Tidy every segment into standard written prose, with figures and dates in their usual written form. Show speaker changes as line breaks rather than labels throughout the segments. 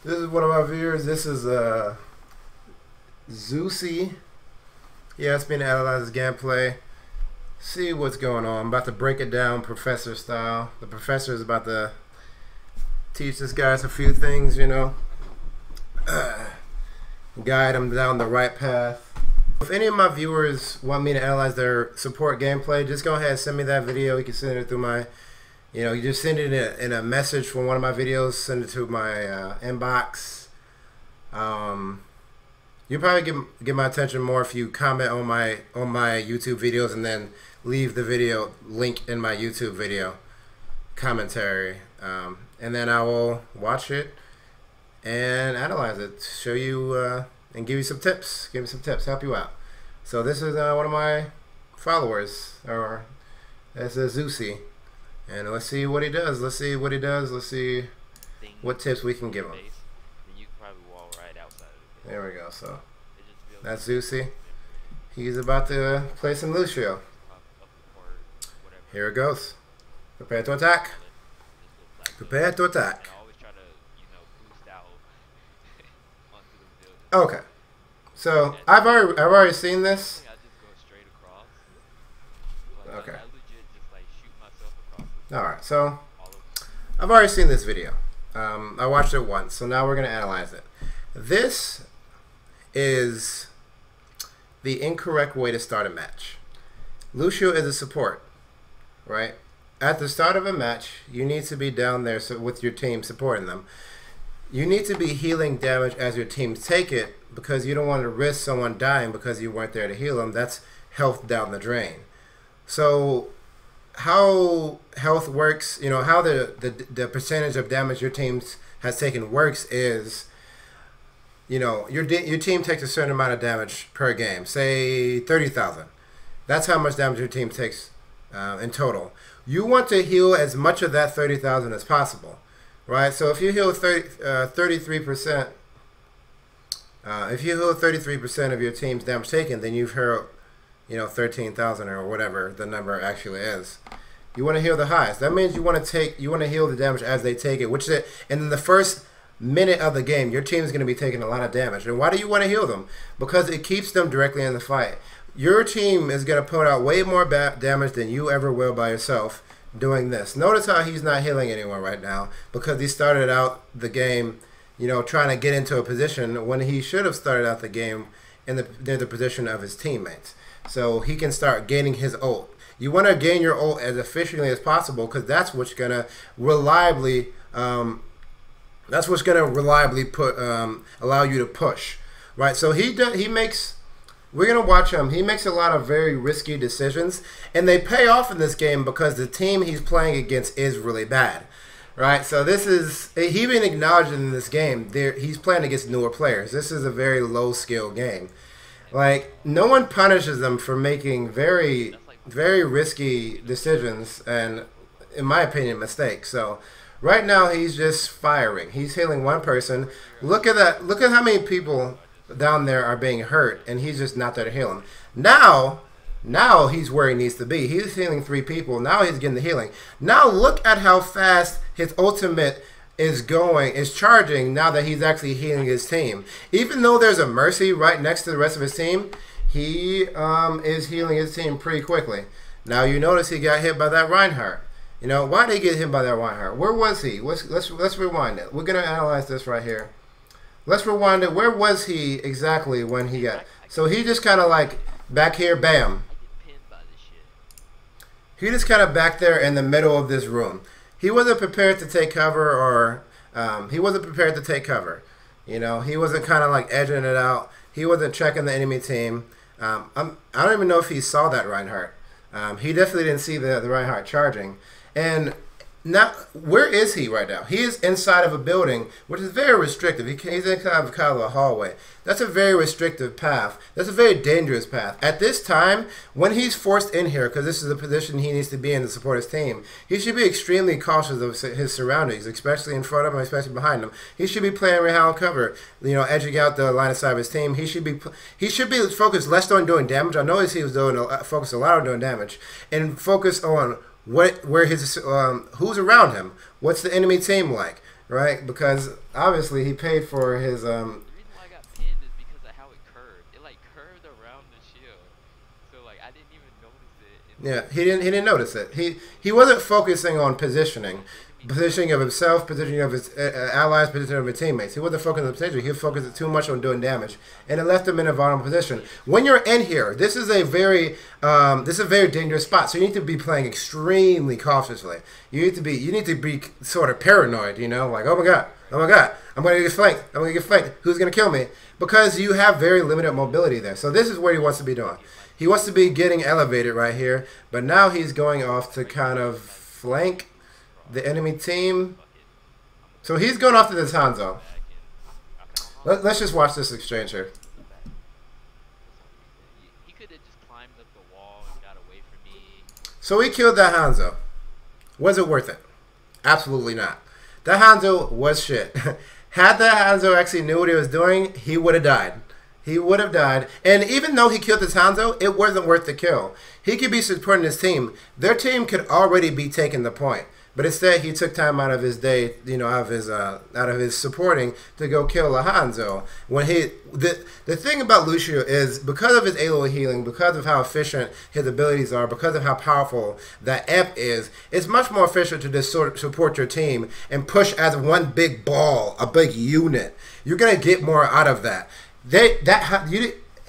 This is one of my viewers. This is Xeusy. He asked me to analyze his gameplay, see what's going on. I'm about to break it down professor style. The professor is about to teach this guy a few things, you know, guide him down the right path. If any of my viewers want me to analyze their support gameplay, just go ahead and send me that video. You can send it through my, you just send it in a message from one of my videos, send it to my inbox. You'll probably get my attention more if you comment on my YouTube videos and then leave the video link in my YouTube video commentary, and then I will watch it and analyze it, show you and give you some tips, help you out. So this is one of my followers, or that's Xeusy, and let's see what he does. Let's see what tips we can give him. There we go. So that's Xeusy. He's about to play some Lucio. Here it goes. Prepare to attack. Prepare to attack. Okay. So I've already seen this. Okay. Alright, so I've already seen this video. I watched it once, so now we're gonna analyze it. This is the incorrect way to start a match. Lucio is a support, right? At the start of a match, you need to be down there with your team supporting them. You need to be healing damage as your teams take it, because you don't want to risk someone dying because you weren't there to heal them. That's health down the drain. So how health works, how the percentage of damage your team has taken works is, your team takes a certain amount of damage per game, say 30,000. That's how much damage your team takes in total. You want to heal as much of that 30,000 as possible, right? So if you heal 33%, if you heal 33% of your team's damage taken, then you've healed, 13,000 or whatever the number actually is. You want to heal the highest. That means you want to heal the damage as they take it, and in the first minute of the game, your team is going to be taking a lot of damage. And why do you want to heal them? Because it keeps them directly in the fight. Your team is going to put out way more damage than you ever will by yourself doing this. Notice how he's not healing anyone right now, because he started out the game, trying to get into a position when he should have started out the game in the position of his teammates, so he can start gaining his ult. You want to gain your ult as efficiently as possible, because that's what's going to reliably allow you to push, right? So we're going to watch him. He makes a lot of very risky decisions, and they pay off in this game because the team he's playing against is really bad, right? So he even acknowledged in this game, he's playing against newer players. This is a very low skill game. Like, no one punishes them for making very, very risky decisions and, in my opinion, mistakes. So right now he's just firing. He's healing one person. Look at that. Look at how many people down there are being hurt, and he's just not there to heal them. Now he's where he needs to be. He's healing 3 people. Now he's getting the healing. Now look at how fast his ultimate is charging now that he's actually healing his team. Even though there's a Mercy right next to the rest of his team, he is healing his team pretty quickly. Now you notice he got hit by that Reinhardt. Why did he get hit by that Reinhardt? Where was he? Let's rewind it. We're gonna analyze this right here. Let's rewind it. Where was he exactly when he got? So he just kind of like back here, bam. He just kind of back there in the middle of this room. He wasn't prepared to take cover, or he wasn't prepared to take cover. He wasn't kind of like edging it out. He wasn't checking the enemy team. I don't even know if he saw that Reinhardt. He definitely didn't see the Reinhardt charging. And now, where is he right now? He is inside of a building, which is very restrictive. He's in kind of a hallway. That's a very restrictive path. That's a very dangerous path. At this time, when he's forced in here, because this is the position he needs to be in to support his team, he should be extremely cautious of his surroundings, especially in front of him, especially behind him. He should be playing round cover, edging out the line of sight of his team. He should be focused less on doing damage. I know he was focused a lot on doing damage, and focus on who's around him, what's the enemy team like, right? Because obviously he paid for his
The reason why I got pinned is because of how it curved. It like curved around the shield, so like I didn't even notice it. And,
Yeah,
like,
he didn't notice it. He wasn't focusing on positioning of himself, positioning of his allies, positioning of his teammates. He wasn't focusing on the position. He focused too much on doing damage, and it left him in a vulnerable position. When you're in here, this is a very dangerous spot. So you need to be playing extremely cautiously. You need to be sort of paranoid. You know, like oh my god, I'm gonna get flanked. I'm gonna get flanked. Who's gonna kill me? Because you have very limited mobility there. So this is what he wants to be doing. He wants to be getting elevated right here, but now he's going off to kind of flank the enemy team. So he's going off to this Hanzo. Let's just watch this exchange here.
he could have just climbed up the wall and got away from me.
So he killed that Hanzo. Was it worth it? Absolutely not. That Hanzo was shit. Had that Hanzo actually knew what he was doing, he would have died. He would have died. And even though he killed this Hanzo, it wasn't worth the kill. He could be supporting his team. Their team could already be taking the point. But instead, he took time out of his day, you know, out of his supporting to go kill a Hanzo. When the thing about Lucio is because of his AoE healing, because of how efficient his abilities are, because of how powerful that amp is, it's much more efficient to just sort of support your team and push as one big ball, a big unit. You're gonna get more out of that. That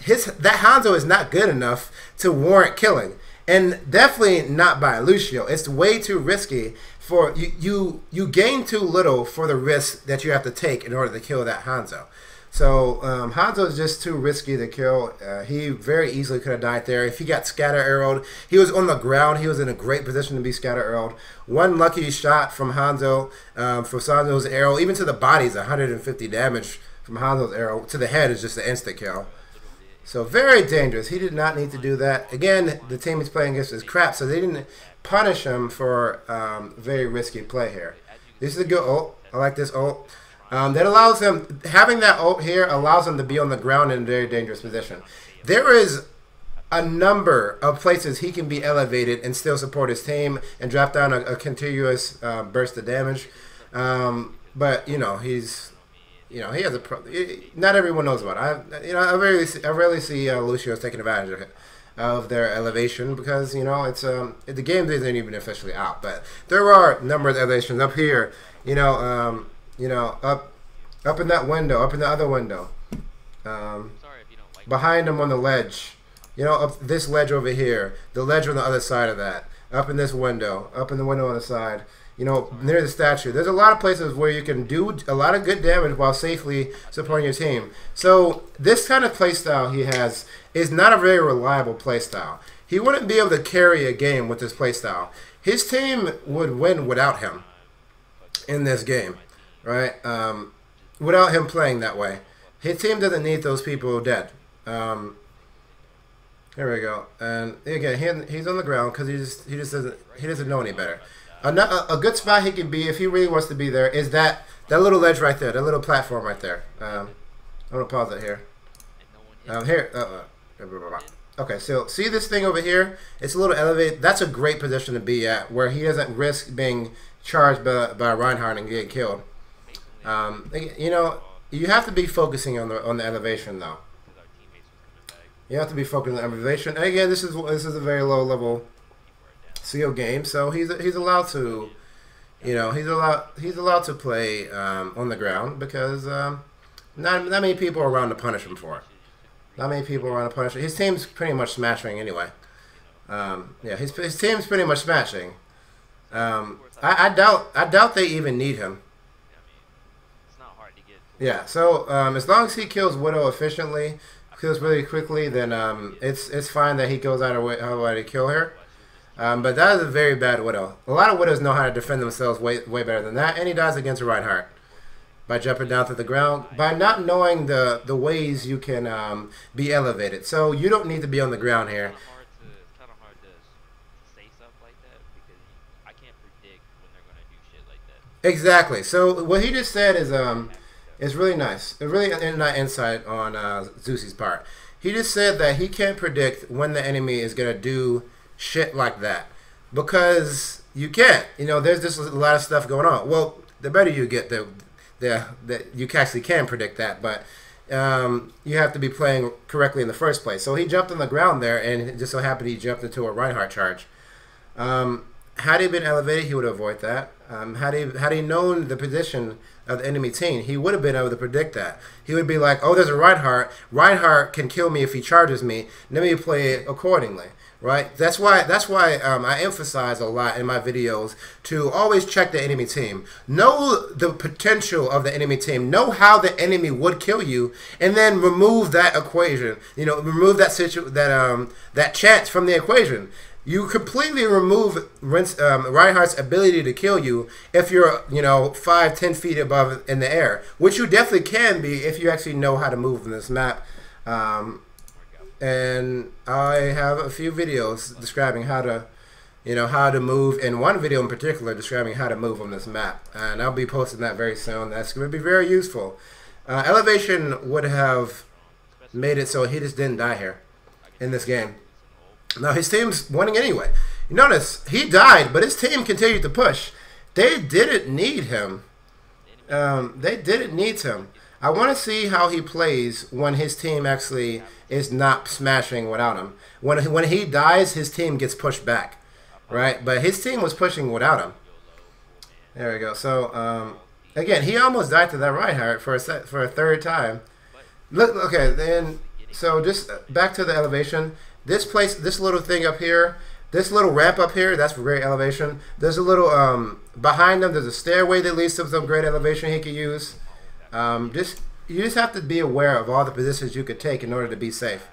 Hanzo is not good enough to warrant killing, and definitely not by Lucio. It's way too risky for you. You gain too little for the risk that you have to take in order to kill that Hanzo. So Hanzo is just too risky to kill. He very easily could have died there. If he got scatter arrowed, he was on the ground. He was in a great position to be scatter arrowed. One lucky shot from Hanzo, for Hanzo's arrow, even to the body is 150 damage from Hanzo's arrow. To the head is just an instant kill. So very dangerous. He did not need to do that. Again, the team he's playing against is crap, so they didn't punish him for very risky play here. This is a good ult. I like this ult. That allows him, having that ult here allows him to be on the ground in a very dangerous position. There is a number of places he can be elevated and still support his team and drop down a continuous burst of damage. But, you know, he has a not everyone knows about it. I rarely see Lucio's taking advantage of their elevation because the game isn't even officially out. But there are a number of elevations up here. Up in that window, up in the other window, behind him on the ledge. Up this ledge over here, the ledge on the other side of that, up in this window, up in the window on the side. Near the statue. There's a lot of places where you can do a lot of good damage while safely supporting your team. So this kind of playstyle he has is not a very reliable playstyle. He wouldn't be able to carry a game with this playstyle. His team would win without him in this game, right? Without him playing that way. His team doesn't need those people dead. Here we go. And again, he's on the ground because he doesn't know any better. A good spot he can be if he really wants to be there is that little ledge right there, that little platform right there. I'm gonna pause it here. Okay, so see this thing over here? It's a little elevated. That's a great position to be at, where he doesn't risk being charged by Reinhardt and getting killed. You have to be focusing on the elevation though. You have to be focusing on the elevation. And again, this is a very low level CO game, so he's allowed to, he's allowed to play on the ground because not many people are around to punish him for it. Not many people are around to punish him. His team's pretty much smashing anyway. His team's pretty much smashing. I doubt they even need him. Yeah, so as long as he kills Widow efficiently, kills really quickly, then it's fine that he goes out of way to kill her. But that is a very bad Widow. A lot of Widows know how to defend themselves way better than that, and he dies against Reinhardt by jumping down to the ground, by not knowing the ways you can be elevated. So you don't need to be on the ground here.
It's kind of hard to say stuff like that because I can't predict when they're going to do shit like that.
Exactly. So what he just said is really nice. It's really nice insight on Xeusy's part. He just said that he can't predict when the enemy is going to do shit like that because you can't. There's just a lot of stuff going on. Well, the better you get, the you actually can predict that. But you have to be playing correctly in the first place. So he jumped on the ground there, and it just so happened he jumped into a Reinhardt charge. Had he been elevated, he would avoid that. Had he known the position of the enemy team, he would have been able to predict that. He would be like, oh, there's a Reinhardt. Reinhardt can kill me if he charges me. Let me play it accordingly. Right? That's why I emphasize a lot in my videos to always check the enemy team. Know the potential of the enemy team. Know how the enemy would kill you, and then remove that equation. You know, remove that chance from the equation. You completely remove Reinhardt's ability to kill you if you're, 5-10 feet above in the air, which you definitely can be if you actually know how to move in this map. And I have a few videos describing how to move, and one video in particular describing how to move on this map, and I'll be posting that very soon. That's going to be very useful. Elevation would have made it so he just didn't die here in this game. Now his team's winning anyway. You notice he died, but his team continued to push. They didn't need him. They didn't need him. I want to see how he plays when his team actually is not smashing without him. When he dies, his team gets pushed back, right? But his team was pushing without him. There we go. So again, he almost died to that Reinhardt for a third time. Look, okay, then. So just back to the elevation. This little thing up here, this little ramp up here, that's for great elevation. There's a little behind them. There's a stairway that leads to some great elevation he could use. You just have to be aware of all the positions you could take in order to be safe.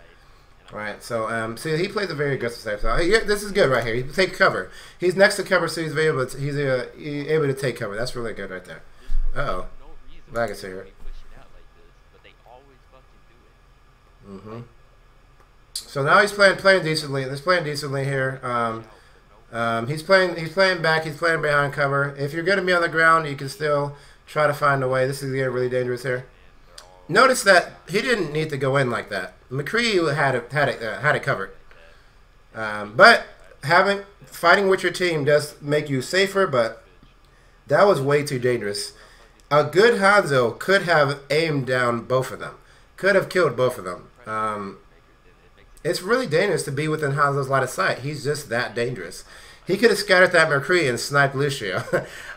All right, so see, he plays a very aggressive safe. So this is good right here. He can take cover. He's next to cover, so he's able to take cover. That's really good right there. Uh-oh. Lag is here. So now he's playing decently. He's playing decently here. He's playing back. He's playing behind cover. If you're going to be on the ground, you can still try to find a way. This is getting really dangerous here. Notice that he didn't need to go in like that. McCree had it covered. But fighting with your team does make you safer. But that was way too dangerous. A good Hanzo could have aimed down both of them. Could have killed both of them. It's really dangerous to be within Hanzo's line of sight. He's just that dangerous. He could have scattered that McCree and sniped Lucio.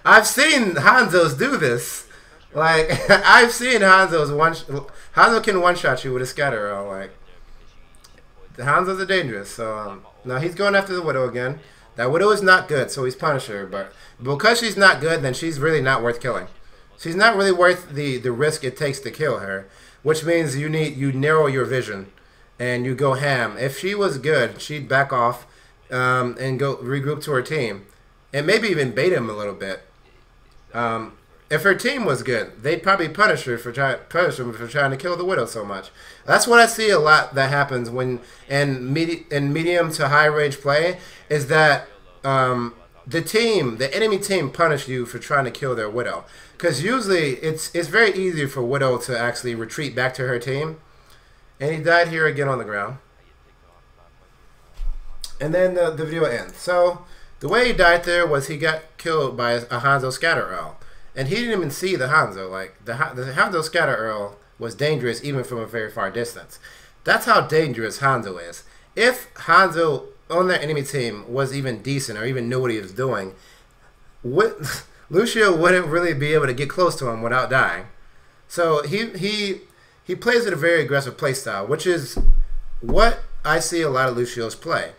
I've seen Hanzos do this. Like, I've seen Hanzo can one-shot you with a scatter arrow. Like, the Hanzos are dangerous. So, now he's going after the Widow again. That Widow is not good, so he's Punisher. But because she's not good, then she's really not worth killing. She's not really worth the risk it takes to kill her. Which means you narrow your vision. And you go ham. If she was good, she'd back off and go regroup to her team, and maybe even bait him a little bit. If her team was good, they'd probably punish him for trying to kill the Widow so much. That's what I see a lot that happens when in medium to high range play is that the enemy team punish you for trying to kill their Widow, because usually it's very easy for Widow to actually retreat back to her team. And he died here again on the ground. And then the video ends. So the way he died there was he got killed by a Hanzo scatter arrow. And he didn't even see the Hanzo. Like, the Hanzo scatter arrow was dangerous even from a very far distance. That's how dangerous Hanzo is. If Hanzo on their enemy team was even decent or even knew what he was doing, Lucio wouldn't really be able to get close to him without dying. So he plays at a very aggressive play style, which is what I see a lot of Lucios play,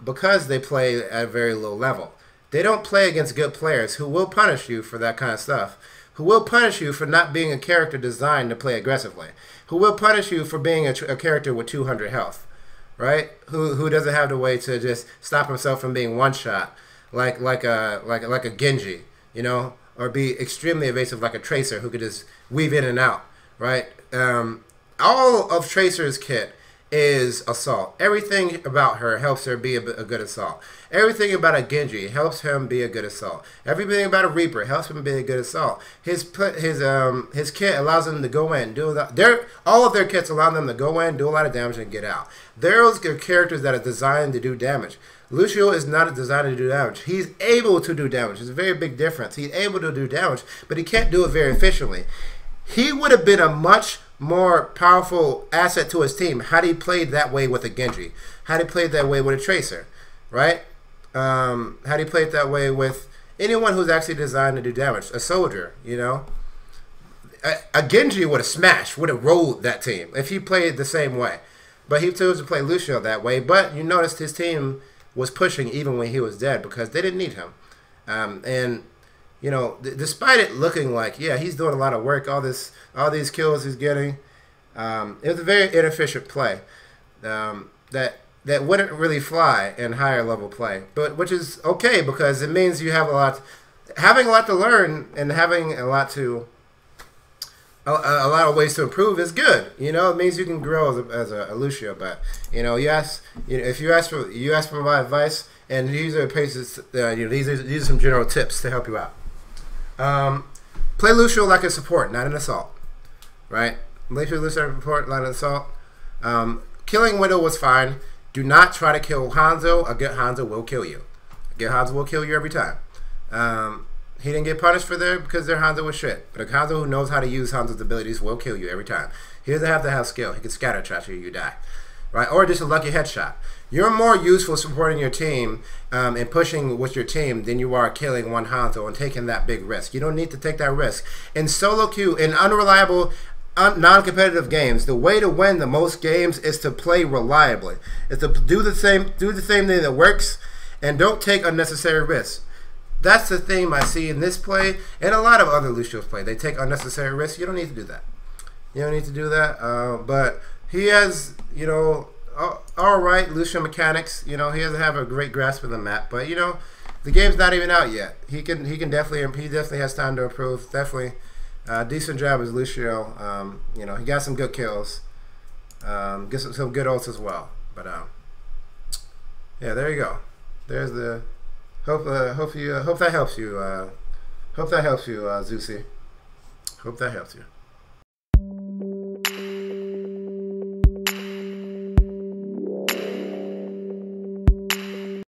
because they play at a very low level. They don't play against good players who will punish you for that kind of stuff, who will punish you for not being a character designed to play aggressively, who will punish you for being a character with 200 health, right? Who doesn't have the way to just stop himself from being one shot, like a Genji, or be extremely evasive like a Tracer who could just weave in and out. Right, all of Tracer's kit is assault. Everything about her helps her be a good assault. Everything about a Genji helps him be a good assault. Everything about a Reaper helps him be a good assault. His kit allows them to go in, all of their kits allow them to go in, do a lot of damage, and get out. Those are characters that are designed to do damage. Lucio is not designed to do damage. He's able to do damage. It's a very big difference. He's able to do damage, but he can't do it very efficiently. He would have been a much more powerful asset to his team had he played that way with a Genji, had he played that way with a Tracer, right? Had he played that way with anyone who's actually designed to do damage, a soldier, you know? A Genji would have smashed, would have rolled that team if he played the same way. But he chose to play Lucio that way. But you noticed his team was pushing even when he was dead because they didn't need him. And you know, despite it looking like, yeah, he's doing a lot of work, all these kills he's getting, it was a very inefficient play that wouldn't really fly in higher level play, but which is okay because it means you have having a lot to learn and having a lot of ways to improve is good. You know, it means you can grow as a Lucio. But you know, if you ask for my advice, and these are places, these are some general tips to help you out. Play Lucio like a support, not an assault. Right? Play Lucio like a support, not an assault. Killing Widow was fine. Do not try to kill Hanzo. A good Hanzo will kill you. A good Hanzo will kill you every time. He didn't get punished for that because their Hanzo was shit. But a Hanzo who knows how to use Hanzo's abilities will kill you every time. He doesn't have to have skill. He can scatter trash you, you die. Right? Or just a lucky headshot. You're more useful supporting your team and pushing with your team than you are killing one Hanzo and taking that big risk. You don't need to take that risk. In solo queue, in unreliable, non-competitive games, the way to win the most games is to play reliably. Is to do the same thing that works and don't take unnecessary risks. That's the theme I see in this play and a lot of other Lucio's play. They take unnecessary risks. You don't need to do that. You don't need to do that. But he has, you know, all right Lucio mechanics. You know, he doesn't have a great grasp of the map, but you know, the game's not even out yet. He definitely has time to improve. Definitely, decent job as Lucio. You know, he got some good kills. Get some good ults as well. But yeah, there you go. There's the. Hope that helps you. Hope that helps you, Xeusy. Hope that helps you.